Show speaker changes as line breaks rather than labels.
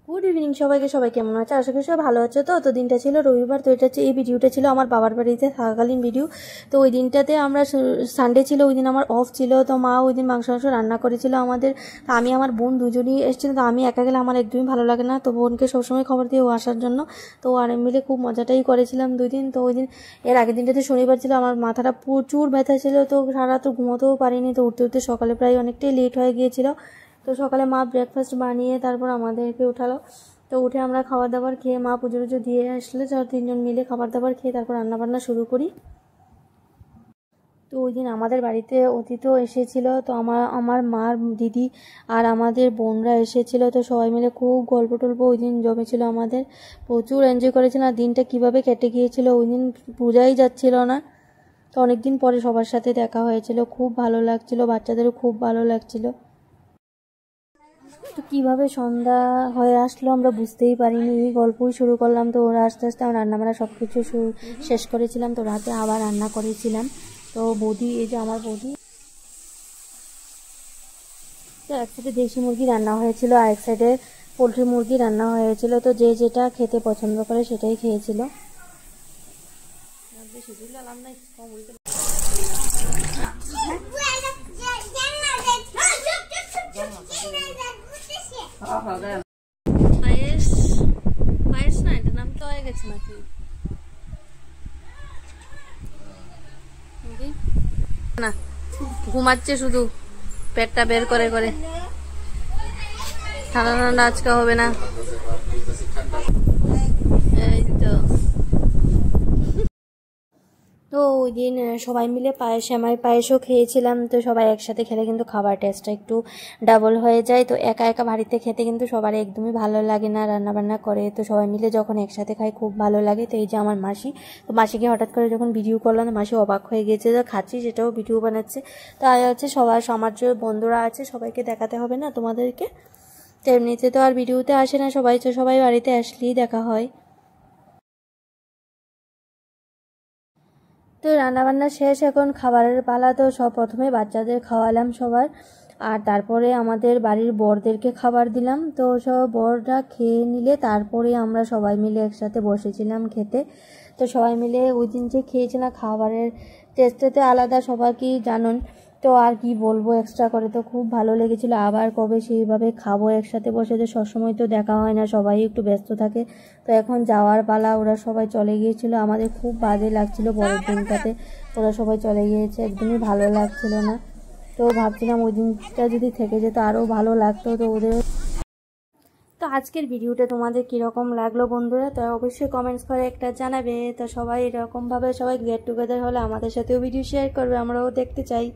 Good evening সবাইকে। সবাই কেমন আছে? আশা করি সবাই ভালো আছে। তো দিনটা ছিল রবিবার। তো এটা হচ্ছে এই ভিডিওটা ছিল আমার বাবার বাড়িতে থাকাকালীন ভিডিও। তো ওই দিনটাতে আমরা সানডে ছিল, ওই দিন আমার অফ ছিল। তো মা ওই দিন মাংস রান্না করেছিল আমাদের। আমি আমার বোন দুজনই এসেছিল। তো আমি একা গেলে আমার একদমই ভালো লাগে না, তো বোনকে সবসময় খবর দিয়ে ও আসার জন্য। তো আর মিলে খুব মজাটাই করেছিলাম 2 দিন। তো ওই দিন এর আগের দিনটাতে শনিবার ছিল, আমার মাথাটা প্রচুর ব্যথা ছিল। তো সারা তো ঘুমোতেও পারিনি। তো উঠতে উঠতে সকালে প্রায় অনেকটাই লেট হয়ে গিয়েছিল। তো সকালে মা ব্রেকফাস্ট বানিয়ে তারপর আমাদেরকে উঠালো। তো উঠে আমরা খাবার দাবার খেয়ে মা পুজো টুজো দিয়ে আসলে 3জন মিলে খাবার দাবার খেয়ে তারপর রান্নাবান্না শুরু করি। তো ওই দিন আমাদের বাড়িতে অতিথিও এসেছিল। তো আমার মার দিদি আর আমাদের বোনরা এসেছিল। তো সবাই মিলে খুব গল্প টল্প ওই দিন জমেছিল আমাদের। প্রচুর এনজয় করেছিল। আর দিনটা কীভাবে কেটে গিয়েছিল ওই দিন বোঝাই যাচ্ছিল না। তো অনেক দিন পরে সবার সাথে দেখা হয়েছিল, খুব ভালো লাগছিল, বাচ্চাদেরও খুব ভালো লাগছিল। তো কীভাবে সন্ধ্যা হয়ে আসলো আমরা বুঝতেই পারিনি, এই গল্পই শুরু করলাম। তো ওরা আস্তে আস্তে আমরা রান্নাবান্না সব কিছু শেষ করেছিলাম। তো রাতে আবার রান্না করেছিলাম। তো বৌদি, এই যে আমার বৌদি, তো এক সাইডে দেশি মুরগি রান্না হয়েছিল আর এক সাইডে পোলট্রি মুরগি রান্না হয়েছিল। তো যে যেটা খেতে পছন্দ করে সেটাই খেয়েছিল। পায়েস পায়েস না, এটা নাম তো হয়ে গেছে নাকি? না, ঘুমাচ্ছে শুধু, পেটটা বের করে করে। ঠান্ডা ঠান্ডা আজকে হবে না। এই তো তো ওই দিন সবাই মিলে সেমাই পায়েসও খেয়েছিলাম। তো সবাই একসাথে খেলে কিন্তু খাবার টেস্টটা একটু ডাবল হয়ে যায়। তো একা একা বাড়িতে খেতে কিন্তু সবার একদমই ভালো লাগে না, রান্নাবান্না করে। তো সবাই মিলে যখন একসাথে খাই খুব ভালো লাগে। তো এই যে আমার মাসি, তো মাসিকে হঠাৎ করে যখন ভিডিও করলাম মাসি অবাক হয়ে গিয়েছে যে খাচ্ছি সেটাও ভিডিও বানাচ্ছে। তো হচ্ছে সবার আমার যে বন্ধুরা আছে সবাইকে দেখাতে হবে না তোমাদেরকে। তো এমনিতে তো আর ভিডিওতে আসে না সবাই, তো সবাই বাড়িতে আসলেই দেখা হয়। তো রান্নাবান্না শেষ, এখন খাবারের পালা। তো সব প্রথমে বাচ্চাদের খাওয়ালাম সবার, আর তারপরে আমাদের বাড়ির বড়দেরকে খাবার দিলাম। তো সব বড়রা খেয়ে নিলে তারপরে আমরা সবাই মিলে একসাথে বসেছিলাম খেতে। তো সবাই মিলে ওই দিন যে খেয়েছিলাম খাবারের টেস্টেতে আলাদা, সবাই কি জানুন। তো আর কি বলবো এক্সট্রা করে, তো খুব ভালো লেগেছিলো। আবার কবে সেইভাবে খাবো একসাথে বসে, তো সবসময় তো দেখা হয় না, সবাই একটু ব্যস্ত থাকে। তো এখন যাওয়ার পালা, ওরা সবাই চলে গিয়েছিল। আমাদের খুব বাজে লাগছিল পরের দিনটাতে ওরা সবাই চলে গিয়েছে, একদমই ভালো লাগছিল না। তো ভাবছিলাম ওই দিনটা যদি থেকে যেত আরও ভালো লাগতো। তো ওদের তো আজকের ভিডিওটা তোমাদের কীরকম লাগলো বন্ধুরা, তো অবশ্যই কমেন্টস করে একটা জানাবে। তো সবাই এরকমভাবে সবাই গেট টুগেদার হলে আমাদের সাথেও ভিডিও শেয়ার করবে, আমরাও দেখতে চাই।